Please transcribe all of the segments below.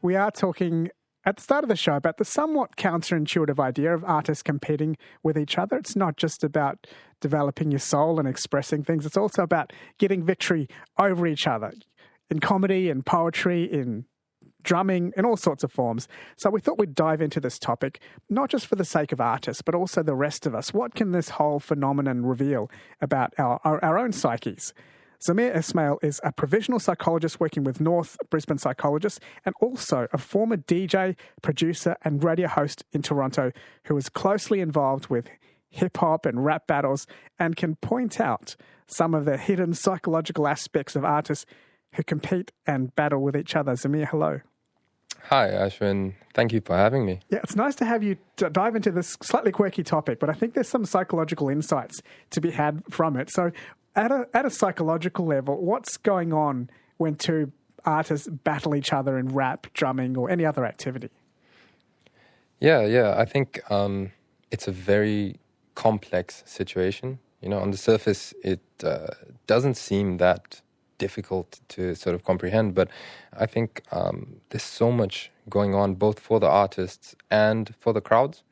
We are talking at the start of the show about the somewhat counterintuitive idea of artists competing with each other. It's not just about developing your soul and expressing things. It's also about getting victory over each other in comedy, in poetry, in drumming, in all sorts of forms. So we thought we'd dive into this topic, not just for the sake of artists, but also the rest of us. What can this whole phenomenon reveal about our own psyches? Zameer Esmail is a provisional psychologist working with North Brisbane Psychologists and also a former DJ, producer and radio host in Toronto who is closely involved with hip-hop and rap battles and can point out some of the hidden psychological aspects of artists who compete and battle with each other. Zameer, hello. Hi, Ashwin. Thank you for having me. Yeah, it's nice to have you dive into this slightly quirky topic, but I think there's some psychological insights to be had from it. So at a psychological level, what's going on when two artists battle each other in rap, drumming, or any other activity? Yeah. I think it's a very complex situation. You know, on the surface, it doesn't seem that difficult to sort of comprehend, but I think there's so much going on both for the artists and for the crowds.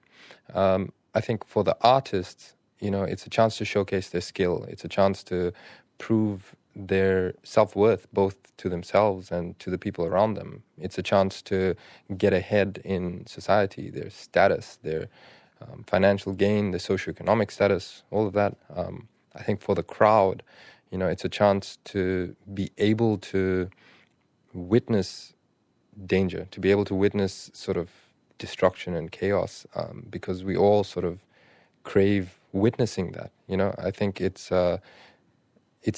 I think for the artists, you know, it's a chance to showcase their skill. It's a chance to prove their self-worth both to themselves and to the people around them. It's a chance to get ahead in society, their status, their financial gain, their socioeconomic status, all of that. I think for the crowd, you know, it's a chance to be able to witness danger, to be able to witness sort of destruction and chaos, because we all sort of crave witnessing that. You know, I think it's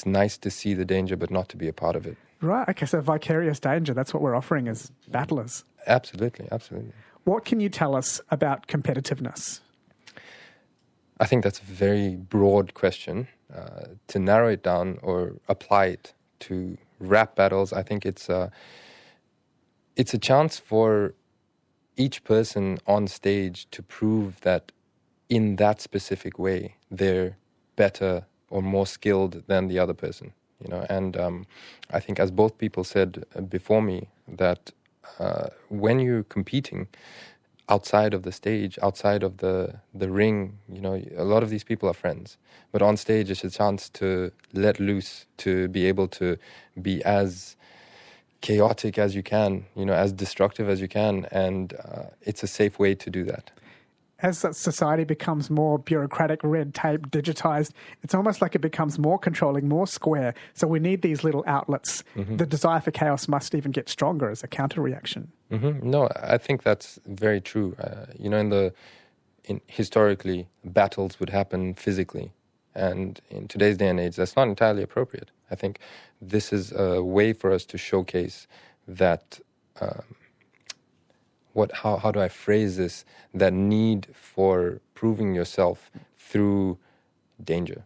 nice to see the danger, but not to be a part of it. Right. Okay. So vicarious danger. That's what we're offering as battlers. Absolutely. What can you tell us about competitiveness? I think that's a very broad question. To narrow it down or apply it to rap battles, I think it's a chance for each person on stage to prove that in that specific way they're better or more skilled than the other person. You know, and I think, as both people said before me, that when you're competing outside of the stage, outside of the ring, you know, a lot of these people are friends. But on stage, it's a chance to let loose, to be able to be as chaotic as you can, you know, as destructive as you can. And it's a safe way to do that. As society becomes more bureaucratic, red tape, digitized, it's almost like it becomes more controlling, more square. So we need these little outlets. Mm-hmm. The desire for chaos must even get stronger as a counter reaction. Mm-hmm. No, I think that's very true. You know, historically, battles would happen physically. And in today's day and age, that's not entirely appropriate. I think this is a way for us to showcase that, how do I phrase this, that need for proving yourself through danger.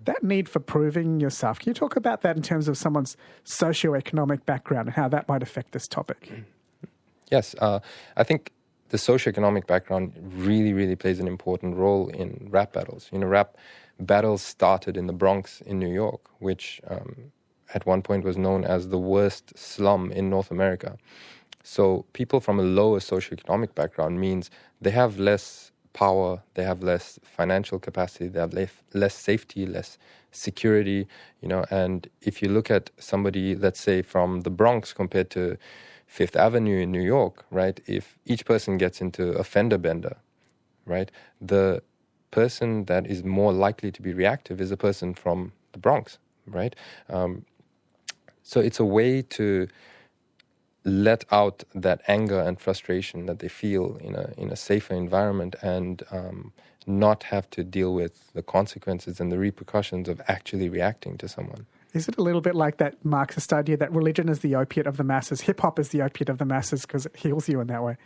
That need for proving yourself, can you talk about that in terms of someone's socioeconomic background and how that might affect this topic? Yes, I think the socioeconomic background really, really plays an important role in rap battles. You know, rap battles started in the Bronx in New York, which at one point was known as the worst slum in North America. So people from a lower socioeconomic background means they have less power, they have less financial capacity, they have less safety, less security, you know. And if you look at somebody, let's say, from the Bronx compared to Fifth Avenue in New York, right, if each person gets into a fender bender, right, the person that is more likely to be reactive is a person from the Bronx, right? So it's a way to let out that anger and frustration that they feel in a safer environment and not have to deal with the consequences and the repercussions of actually reacting to someone. Is it a little bit like that Marxist idea that religion is the opiate of the masses, hip-hop is the opiate of the masses because it heals you in that way?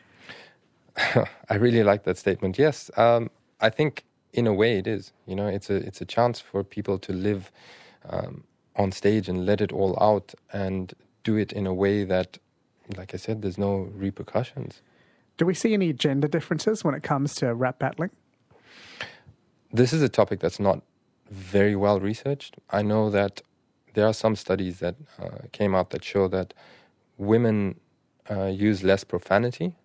I really like that statement, yes. I think in a way it is. You know, it's a chance for people to live on stage and let it all out and do it in a way that, like I said, there's no repercussions. Do we see any gender differences when it comes to rap battling? This is a topic that's not very well researched. I know that there are some studies that came out that show that women use less profanity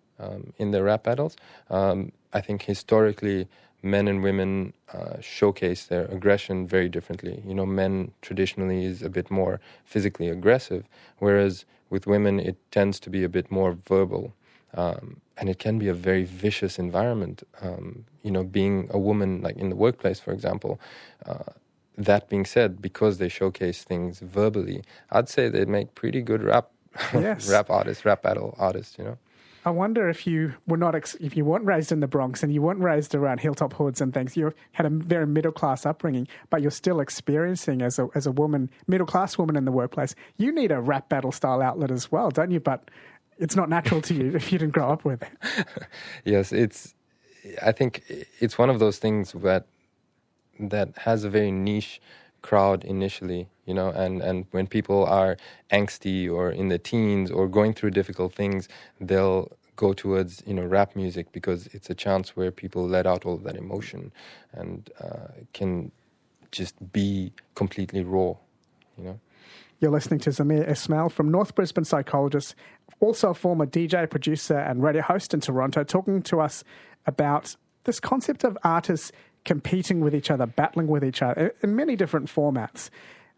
in their rap battles. I think historically, men and women showcase their aggression very differently. You know, men traditionally is a bit more physically aggressive, whereas with women it tends to be a bit more verbal. And it can be a very vicious environment. You know, being a woman, like in the workplace, for example. That being said, because they showcase things verbally, I'd say they make pretty good rap artists, rap battle artists, you know. I wonder if you were not, if you weren't raised in the Bronx and you weren't raised around hilltop hoods and things, you had a very middle class upbringing, but you're still experiencing as a woman, middle class woman in the workplace. You need a rap battle style outlet as well, don't you? But it's not natural to you if you didn't grow up with it. Yes, I think it's one of those things that has a very niche crowd initially, you know, and when people are angsty or in the teens or going through difficult things, they'll go towards, you know, rap music because it's a chance where people let out all of that emotion and can just be completely raw, you know. You're listening to Zameer Esmail from North Brisbane Psychologists, also a former DJ, producer and radio host in Toronto, talking to us about this concept of artists competing with each other, battling with each other in many different formats.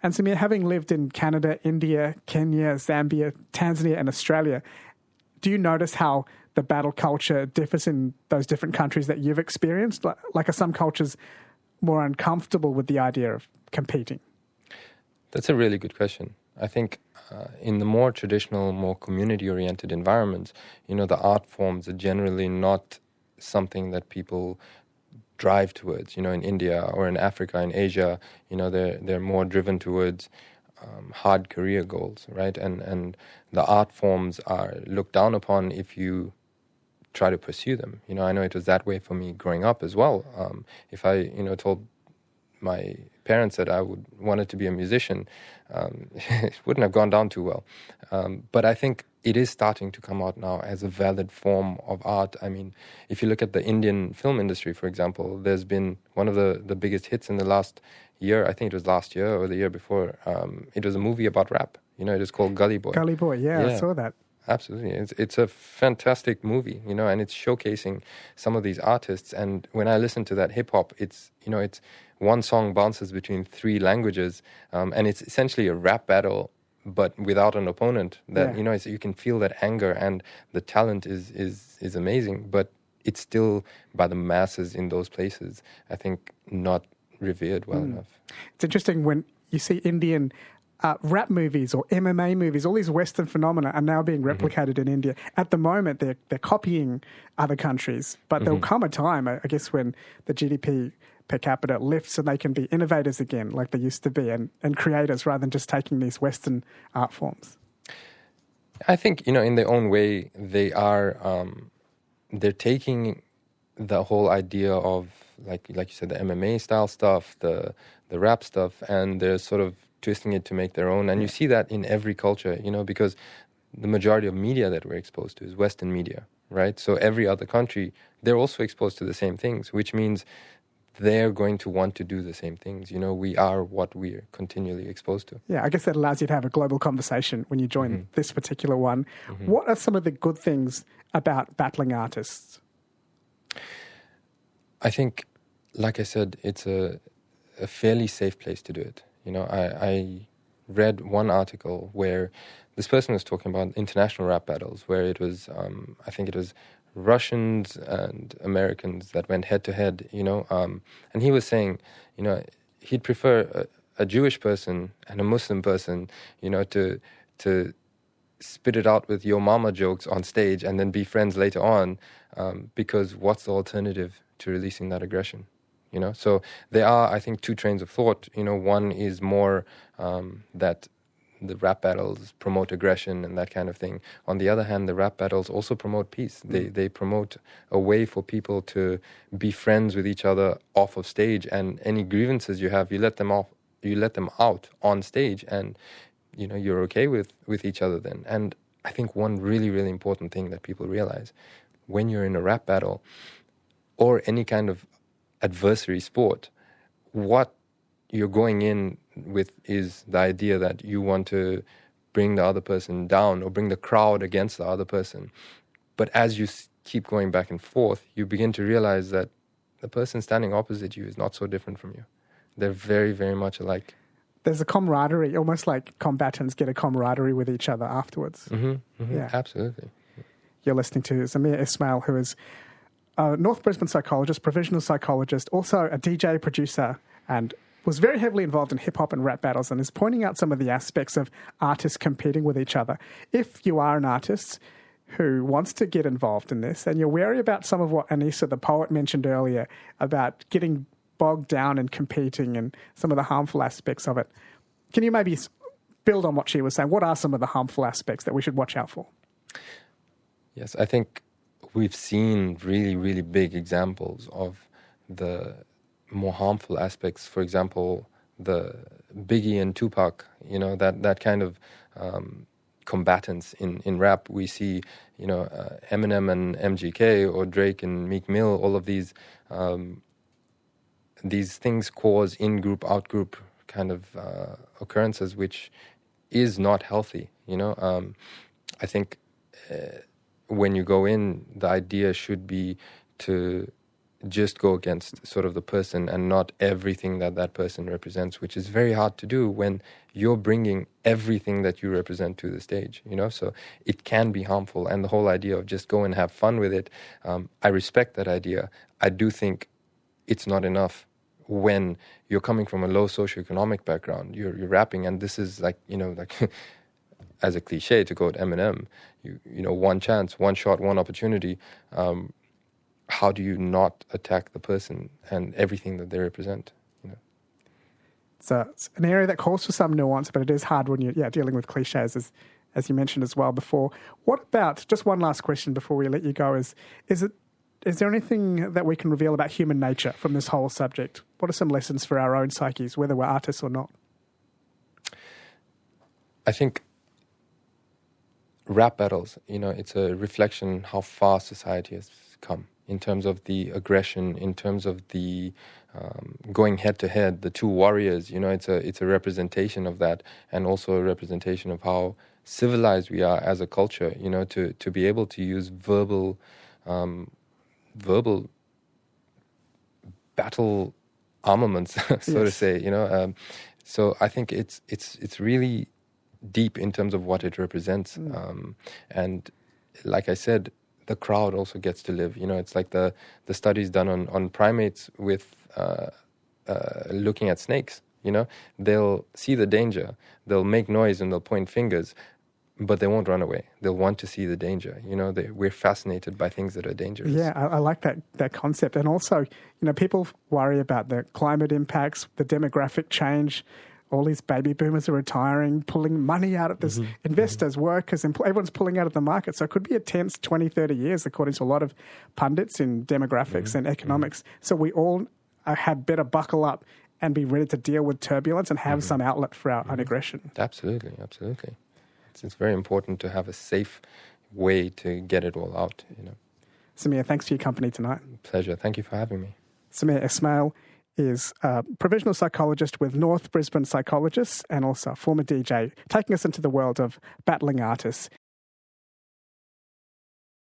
And Zameer, having lived in Canada, India, Kenya, Zambia, Tanzania and Australia, do you notice how the battle culture differs in those different countries that you've experienced? Like are some cultures more uncomfortable with the idea of competing? That's a really good question. I think in the more traditional, more community-oriented environments, you know, the art forms are generally not something that people drive towards. You know, in India or in Africa, in Asia, you know, they're more driven towards hard career goals, right? And the art forms are looked down upon if you try to pursue them. You know, I know it was that way for me growing up as well. If I, you know, told my parents that I wanted to be a musician, it wouldn't have gone down too well. But I think it is starting to come out now as a valid form of art. I mean, if you look at the Indian film industry, for example, there's been one of the biggest hits in the last year. I think it was last year or the year before. It was a movie about rap. You know, it is called Gully Boy. Gully Boy, yeah, I saw that. Absolutely. It's a fantastic movie, you know, and it's showcasing some of these artists. And when I listen to that hip hop, it's, you know, it's one song bounces between 3 languages, and it's essentially a rap battle, but without an opponent. That you know, you can feel that anger, and the talent is amazing, but it's still by the masses in those places, I think, not revered well enough. It's interesting when you see Indian rap movies or MMA movies, all these Western phenomena are now being replicated in India. At the moment, they're copying other countries, but there'll come a time, I guess, when the GDP per capita lifts and they can be innovators again like they used to be and creators rather than just taking these Western art forms. I think, you know, in their own way, they are, they're taking the whole idea of, like you said, the MMA style stuff, the rap stuff, and they're sort of twisting it to make their own. And you see that in every culture, you know, because the majority of media that we're exposed to is Western media, right? So every other country, they're also exposed to the same things, which means they're going to want to do the same things. You know, we are what we're continually exposed to. Yeah, I guess that allows you to have a global conversation when you join this particular one. What are some of the good things about battling artists? I think, like I said, it's a fairly safe place to do it. You know, I read one article where this person was talking about international rap battles, where it was, I think it was Russians and Americans that went head to head, you know, and he was saying, you know, he'd prefer a Jewish person and a Muslim person, you know, to spit it out with your mama jokes on stage and then be friends later on, because what's the alternative to releasing that aggression? You know, so there are, I think, 2 trains of thought. You know, one is more that the rap battles promote aggression and that kind of thing. On the other hand, the rap battles also promote peace. They promote a way for people to be friends with each other off of stage, and any grievances you have, you let them out on stage, and you know, you're okay with each other then. And I think one really, really important thing that people realize when you're in a rap battle or any kind of adversary sport, what you're going in with is the idea that you want to bring the other person down or bring the crowd against the other person. But as you keep going back and forth, you begin to realize that the person standing opposite you is not so different from you. They're very, very much alike. There's a camaraderie, almost like combatants get a camaraderie with each other afterwards. Yeah, absolutely. You're listening to Zameer Esmail, who is a North Brisbane psychologist, provisional psychologist, also a DJ producer, and was very heavily involved in hip-hop and rap battles, and is pointing out some of the aspects of artists competing with each other. If you are an artist who wants to get involved in this, and you're wary about some of what Anissa, the poet, mentioned earlier, about getting bogged down in competing and some of the harmful aspects of it, can you maybe build on what she was saying? What are some of the harmful aspects that we should watch out for? Yes, I think we've seen really, really big examples of the more harmful aspects. For example, the Biggie and Tupac, that kind of combatants in rap. We see, Eminem and MGK, or Drake and Meek Mill. All of these things cause in-group, out-group kind of occurrences, which is not healthy. I think when you go in, the idea should be to just go against sort of the person and not everything that person represents, which is very hard to do when you're bringing everything that you represent to the stage, so it can be harmful. And the whole idea of just go and have fun with it, I respect that idea. I do think it's not enough when you're coming from a low socioeconomic background, you're rapping, and this is like as a cliche to quote Eminem, one chance, one shot, one opportunity. How do you not attack the person and everything that they represent? So it's an area that calls for some nuance, but it is hard when you're dealing with cliches, as you mentioned as well before. What about, just one last question before we let you go, is there anything that we can reveal about human nature from this whole subject? What are some lessons for our own psyches, whether we're artists or not? I think rap battles, it's a reflection how far society has come in terms of the aggression, in terms of the going head to head, the two warriors. It's a representation of that, and also a representation of how civilized we are as a culture. To be able to use verbal battle armaments, to say. So I think it's really deep in terms of what it represents. And like I said, the crowd also gets to live. It's like the studies done on primates with looking at snakes. They'll see the danger, they'll make noise and they'll point fingers, but they won't run away. They'll want to see the danger. We're fascinated by things that are dangerous. Yeah, I like that concept. And also, people worry about the climate impacts, the demographic change. All these baby boomers are retiring, pulling money out of this. Investors, workers, everyone's pulling out of the market. So it could be a tense 20, 30 years, according to a lot of pundits in demographics and economics. So we all had better buckle up and be ready to deal with turbulence and have some outlet for our aggression. Absolutely. It's very important to have a safe way to get it all out. Zameer, thanks for your company tonight. Pleasure. Thank you for having me. Zameer Esmail is a provisional psychologist with North Brisbane Psychologists and also a former DJ, taking us into the world of battling artists